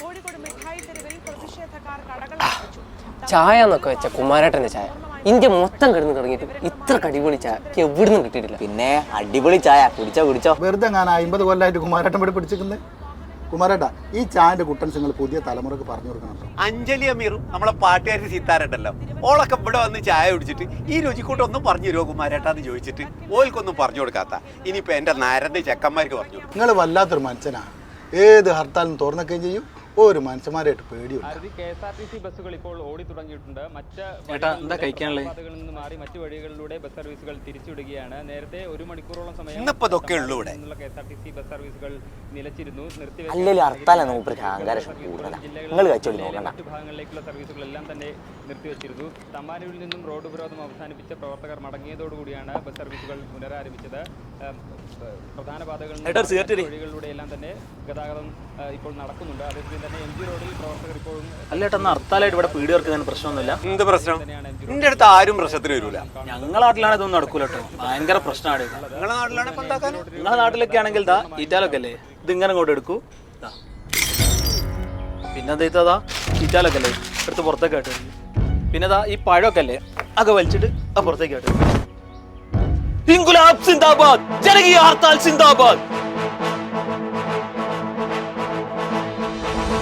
കോഴിക്കോട് മിഠായി തെരുവിൽ പ്രതിഷേധക്കാർ കടകൾ അടച്ചു. ചായ എന്നൊക്കെ വെച്ച കുമാരേട്ടന്റെ ചായ ഇന്ത്യ മൊത്തം കിടന്ന് തുടങ്ങിയിട്ട് ഇത്ര അടിപൊളി ചായ എവിടുന്നും കിട്ടിയിട്ടില്ല. പിന്നെ അടിപൊളി ചായ കുടിച്ചോ. വെറുതെ ഞാൻ 50 കൊല്ലമായിട്ട് കുമാരേട്ടൻ ഇവിടെ പിടിച്ചിരിക്കുന്നത്. കുമാരേട്ടാ, ഈ ചായന്റെ കുട്ടൻസ് നിങ്ങൾ പുതിയ തലമുറക്ക് പറഞ്ഞു കൊടുക്കണം. അഞ്ജലി അമീറും നമ്മളെ പാട്ടുകാരി സീതാരുണ്ടല്ലോ, ഓളൊക്കെ ഇവിടെ വന്ന് ചായ കുടിച്ചിട്ട് ഈ രുചിക്കൂട്ടൊന്നും പറഞ്ഞു തരുമോ കുമാരേട്ടാന്ന് ചോദിച്ചിട്ട് ഓൽക്കൊന്നും പറഞ്ഞു കൊടുക്കാത്ത ഇനിയിപ്പോ എന്റെ നാരന്റെ ചെക്കന്മാർക്ക് പറഞ്ഞു കൊടുക്കും. നിങ്ങൾ വല്ലാത്തൊരു മനുഷ്യനാ. ഏത് ഹർത്താലും തുറന്നൊക്കെ ചെയ്യും. ഒരു മനുഷ്യന്മാരായിട്ട് പേടിയുണ്ട്. KSRTC ബസ്സുകൾ ഇപ്പോൾ ഓടി തുടങ്ങിയിട്ടുണ്ട്. മറ്റ് നിന്ന് മാറി മറ്റു വഴികളിലൂടെ ബസ് സർവീസുകൾ തിരിച്ചുവിടുകയാണ്. നേരത്തെ 1 മണിക്കൂറോളം സമയം KSRTC ബസ് സർവീസുകൾ നിലച്ചിരുന്നു. മറ്റു ഭാഗങ്ങളിലേക്കുള്ള സർവീസുകളെല്ലാം തന്നെ നിർത്തിവെച്ചിരുന്നു. തമ്പാനൂരിൽ നിന്നും റോഡ് ഉപരോധം അവസാനിപ്പിച്ച പ്രവർത്തകർ മടങ്ങിയതോടുകൂടിയാണ് ബസ് സർവീസുകൾ പുനരാരംഭിച്ചത്. പ്രധാന പാതകളിൽ വഴികളിലൂടെ എല്ലാം തന്നെ ഗതാഗതം ഇപ്പോൾ നടക്കുന്നുണ്ട്. അതേസമയം തന്നെ MG റോഡിൽ പ്രവർത്തകർ ഇപ്പോഴും ഹർത്താലായിട്ട് ഇവിടെ പീടികർക്ക് പ്രശ്നമൊന്നുമില്ല. എന്ത് പ്രശ്നം? എന്റെ അടുത്ത് ആരും പ്രശ്നത്തിന് വരൂല. ഞങ്ങളുടെ നാട്ടിലാണ് ഇതൊന്നും നടക്കൂല കേട്ടോ. ഭയങ്കര പ്രശ്നമാണ്. നിങ്ങളുടെ നാട്ടിലാണ് നിങ്ങളുടെ നാട്ടിലൊക്കെ ആണെങ്കിൽ ഈറ്റാലൊക്കെ അല്ലേ ഇതിങ്ങനെ ഇങ്ങോട്ട് എടുക്കൂ. പിന്നെ എന്താ ഈറ്റാലൊക്കെ അല്ലേ എടുത്ത് പുറത്തേക്ക് ആയിട്ട്. പിന്നെ ഈ പഴമൊക്കെ അല്ലേ ഒക്കെ വലിച്ചിട്ട് പുറത്തേക്ക് ആയിട്ട്. ഇൻകുലാബ് സിന്ദാബാദ്, ജനകീയ ഹർത്താൽ സിന്ദാബാദ്.